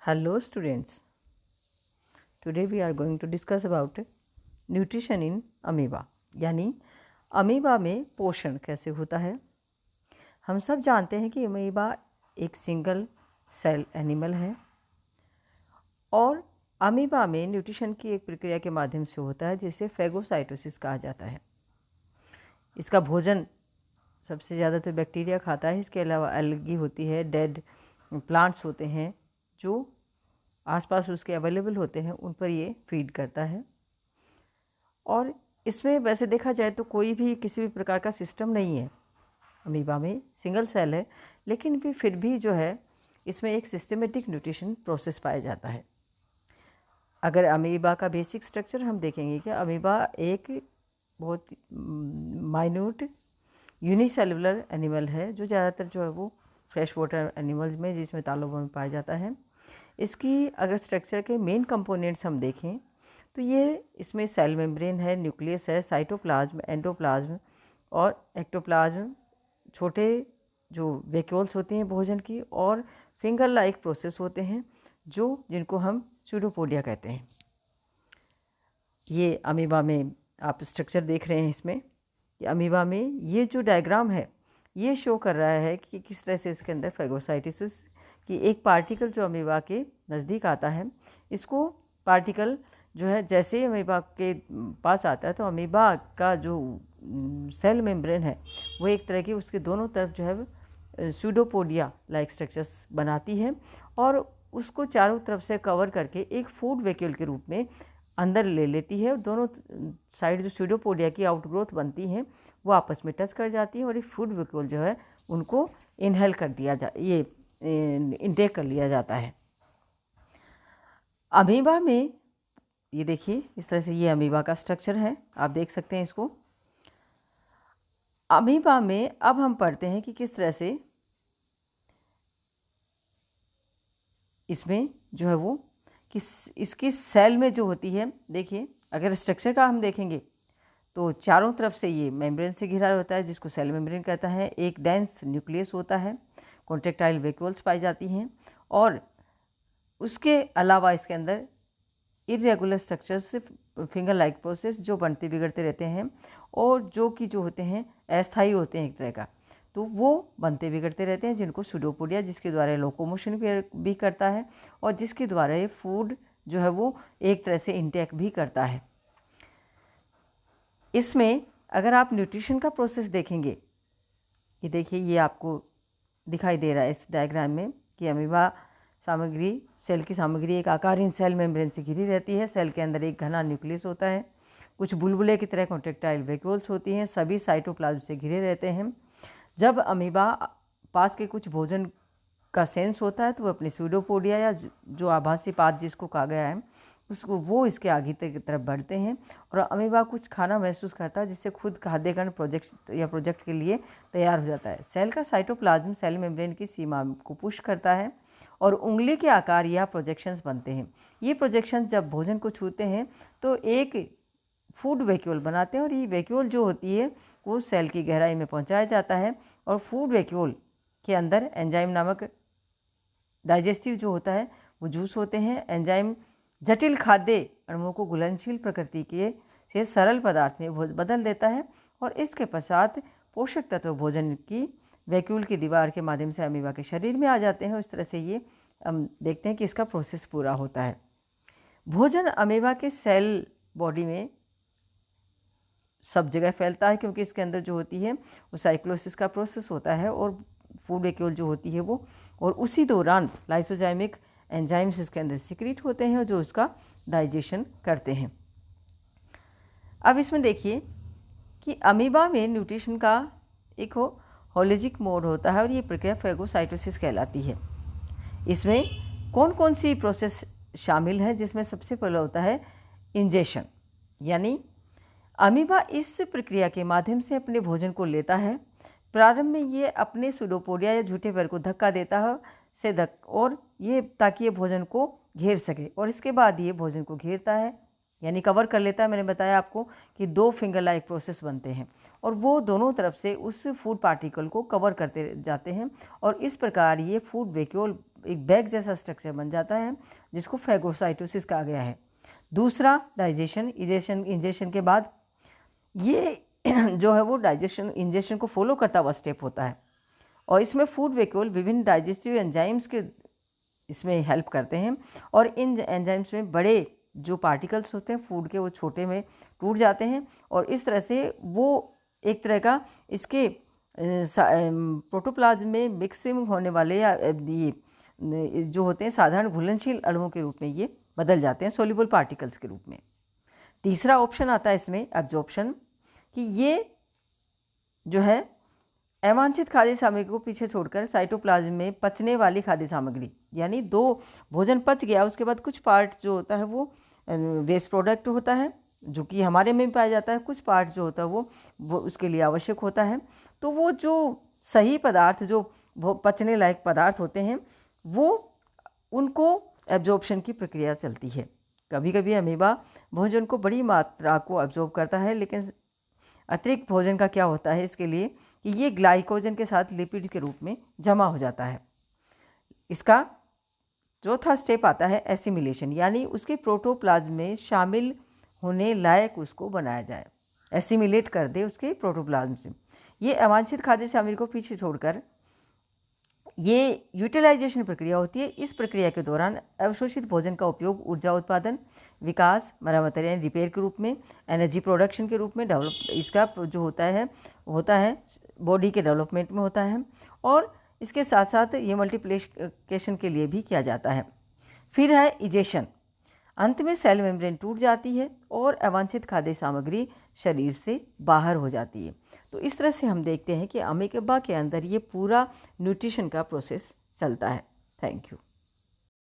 Hello students, today we are going to discuss about nutrition in amoeba यानी amoeba में पोषण कैसे होता है। हम सब जानते हैं कि अमीबा एक सिंगल सेल एनिमल है और अमीबा में न्यूट्रिशन की एक प्रक्रिया के माध्यम से होता है जिसे फेगोसाइटोसिस कहा जाता है। इसका भोजन सबसे ज़्यादा तो बैक्टीरिया खाता है, इसके अलावा एल्गी होती है, डेड प्लांट्स होते हैं जो आसपास उसके अवेलेबल होते हैं, उन पर ये फीड करता है। और इसमें वैसे देखा जाए तो कोई भी किसी भी प्रकार का सिस्टम नहीं है, अमीबा में सिंगल सेल है, लेकिन भी फिर भी जो है इसमें एक सिस्टमेटिक न्यूट्रिशन प्रोसेस पाया जाता है। अगर अमीबा का बेसिक स्ट्रक्चर हम देखेंगे कि अमीबा एक बहुत माइन्यूट यूनिसेलुलर एनिमल है जो ज़्यादातर जो है वो फ्रेश वाटर एनिमल में जिसमें तालाबों में पाया जाता है। इसकी अगर स्ट्रक्चर के मेन कंपोनेंट्स हम देखें तो ये इसमें सेल मेम्ब्रेन है, न्यूक्लियस है, साइटोप्लाज्म, एंडोप्लाज्म और एक्टोप्लाज्म, छोटे जो वैक्यूल्स होती हैं भोजन की, और फिंगर लाइक प्रोसेस होते हैं जिनको हम स्यूडोपोडिया कहते हैं। ये अमीबा में आप स्ट्रक्चर देख रहे हैं। इसमें कि अमीबा में ये जो डायग्राम है ये शो कर रहा है कि किस तरह से इसके अंदर फेगोसाइटोसिस की एक पार्टिकल जो अमीबा के नज़दीक आता है, इसको पार्टिकल जो है जैसे ही अमीबा के पास आता है तो अमीबा का जो सेल मेम्ब्रेन है वो एक तरह की उसके दोनों तरफ जो है स्यूडोपोडिया लाइक स्ट्रक्चर्स बनाती है और उसको चारों तरफ से कवर करके एक फूड वैक्यूल के रूप में अंदर ले लेती है। दोनों साइड जो स्यूडोपोडिया की आउटग्रोथ बनती हैं वो आपस में टच कर जाती है और एक फूड वैक्यूल जो है उनको इनहेल कर दिया ये इनटेक कर लिया जाता है। अमीबा में ये देखिए इस तरह से ये अमीबा का स्ट्रक्चर है, आप देख सकते हैं इसको। अमीबा में अब हम पढ़ते हैं कि किस तरह से इसमें जो है वो कि इसकी सेल में जो होती है, देखिए अगर स्ट्रक्चर का हम देखेंगे तो चारों तरफ से ये मेम्ब्रेन से घिरा होता है जिसको सेल मेम्ब्रेन कहता है। एक डेंस न्यूक्लियस होता है, कॉन्ट्रेक्टाइल वैक्यूल्स पाई जाती हैं और उसके अलावा इसके अंदर irregular structures finger like process जो बनते बिगड़ते रहते हैं और जो होते हैं अस्थायी होते हैं एक तरह का, तो वो बनते बिगड़ते रहते हैं जिनको स्यूडोपोडिया, जिसके द्वारा लोकोमोशन भी करता है और जिसके द्वारा ये फूड जो है वो एक तरह से इंटेक भी करता है। इसमें अगर आप न्यूट्रिशन का प्रोसेस देखेंगे, ये देखिए ये आपको दिखाई दे रहा है इस डायग्राम में कि अमीबा सामग्री, सेल की सामग्री एक आकारहीन सेल मेम्ब्रेन से घिरी रहती है। सेल के अंदर एक घना न्यूक्लियस होता है, कुछ बुलबुले की तरह कॉन्ट्रेक्टाइल वैक्यूल्स होती हैं, सभी साइटोप्लाज्म से घिरे रहते हैं। जब अमीबा पास के कुछ भोजन का सेंस होता है तो वो अपनी स्यूडोपोडिया या जो आभासी पाथ जिसको कहा गया है उसको वो इसके आगे की तरफ बढ़ते हैं और अमीबा कुछ खाना महसूस करता है जिससे खुद खाद्य कण प्रोजेक्ट के लिए तैयार हो जाता है। सेल का साइटोप्लाज्म सेल मेम्ब्रेन की सीमा को पुश करता है और उंगली के आकार या प्रोजेक्शंस बनते हैं। ये प्रोजेक्शंस जब भोजन को छूते हैं तो एक फूड वैक्यूल बनाते हैं और ये वैक्यूल जो होती है वो सेल की गहराई में पहुंचाया जाता है और फूड वैक्यूल के अंदर एंजाइम नामक डाइजेस्टिव जो होता है वो जूस होते हैं। एंजाइम जटिल खाद्य अणुओं को घुलनशील प्रकृति के से सरल पदार्थ में बदल देता है और इसके पश्चात पोषक तत्व भोजन की वैक्यूल की दीवार के माध्यम से अमीबा के शरीर में आ जाते हैं। उस तरह से ये हम देखते हैं कि इसका प्रोसेस पूरा होता है। भोजन अमीबा के सेल बॉडी में सब जगह फैलता है क्योंकि इसके अंदर जो होती है वो साइक्लोसिस का प्रोसेस होता है और फूड वैक्यूल जो होती है वो, और उसी दौरान लाइसोजाइमिक एंजाइम्स इसके अंदर सिक्रीट होते हैं जो उसका डाइजेशन करते हैं। अब इसमें देखिए कि अमीबा में न्यूट्रिशन का एक होलोजिक मोड होता है और ये प्रक्रिया फेगोसाइटोसिस कहलाती है। इसमें कौन कौन सी प्रोसेस शामिल है, जिसमें सबसे पहले होता है इंजेशन, यानी अमीबा इस प्रक्रिया के माध्यम से अपने भोजन को लेता है। प्रारंभ में ये अपने स्यूडोपोडिया या झूठे पैर को धक्का देता है और ये ताकि ये भोजन को घेर सके और इसके बाद ये भोजन को घेरता है यानी कवर कर लेता है। मैंने बताया आपको कि दो फिंगर लाइक प्रोसेस बनते हैं और वो दोनों तरफ से उस फूड पार्टिकल को कवर करते जाते हैं और इस प्रकार ये फूड वैक्यूल एक बैग जैसा स्ट्रक्चर बन जाता है जिसको फैगोसाइटोसिस कहा गया है। दूसरा डाइजेशन, इंजेशन के बाद ये जो है वो डाइजेशन इंजेशन को फॉलो करता हुआ स्टेप होता है और इसमें फूड वैक्यूल विभिन्न डाइजेस्टिव एंजाइम्स के इसमें हेल्प करते हैं और इन एंजाइम्स में बड़े जो पार्टिकल्स होते हैं फूड के वो छोटे में टूट जाते हैं और इस तरह से वो एक तरह का इसके प्रोटोप्लाज्म में मिक्सिंग होने वाले या ये जो होते हैं साधारण घुलनशील अणुओं के रूप में ये बदल जाते हैं सोल्यूबल पार्टिकल्स के रूप में। तीसरा ऑप्शन आता है इसमें एब्जॉर्प्शन, कि ये जो है अवांछित खाद्य सामग्री को पीछे छोड़कर साइटोप्लाज्म में पचने वाली खाद्य सामग्री, यानी दो भोजन पच गया उसके बाद कुछ पार्ट जो होता है वो वेस्ट प्रोडक्ट होता है जो कि हमारे में भी पाया जाता है, कुछ पार्ट जो होता है वो उसके लिए आवश्यक होता है। तो वो जो सही पदार्थ जो पचने लायक पदार्थ होते हैं वो उनको एब्जॉर्प्शन की प्रक्रिया चलती है। कभी कभी अमीबा भोजन को बड़ी मात्रा को एब्जॉर्ब करता है, लेकिन अतिरिक्त भोजन का क्या होता है इसके लिए कि ये ग्लाइकोजन के साथ लिपिड के रूप में जमा हो जाता है। इसका चौथा स्टेप आता है एसिमिलेशन, यानी उसके प्रोटोप्लाज्म में शामिल होने लायक उसको बनाया जाए, एसिमिलेट कर दे उसके प्रोटोप्लाज्म से। ये अवांछित खाद्य सामग्री को पीछे छोड़कर ये यूटिलाइजेशन प्रक्रिया होती है। इस प्रक्रिया के दौरान अवशोषित भोजन का उपयोग ऊर्जा उत्पादन, विकास, मरम्मत यानी रिपेयर के रूप में, एनर्जी प्रोडक्शन के रूप में डेवलप इसका जो होता है बॉडी के डेवलपमेंट में होता है और इसके साथ साथ ये मल्टीप्लिकेशन के लिए भी किया जाता है। फिर है इजेशन, अंत में सेल मेम्ब्रेन टूट जाती है और अवांछित खाद्य सामग्री शरीर से बाहर हो जाती है। तो इस तरह से हम देखते हैं कि अमीबा के अंदर ये पूरा न्यूट्रिशन का प्रोसेस चलता है। Thank you.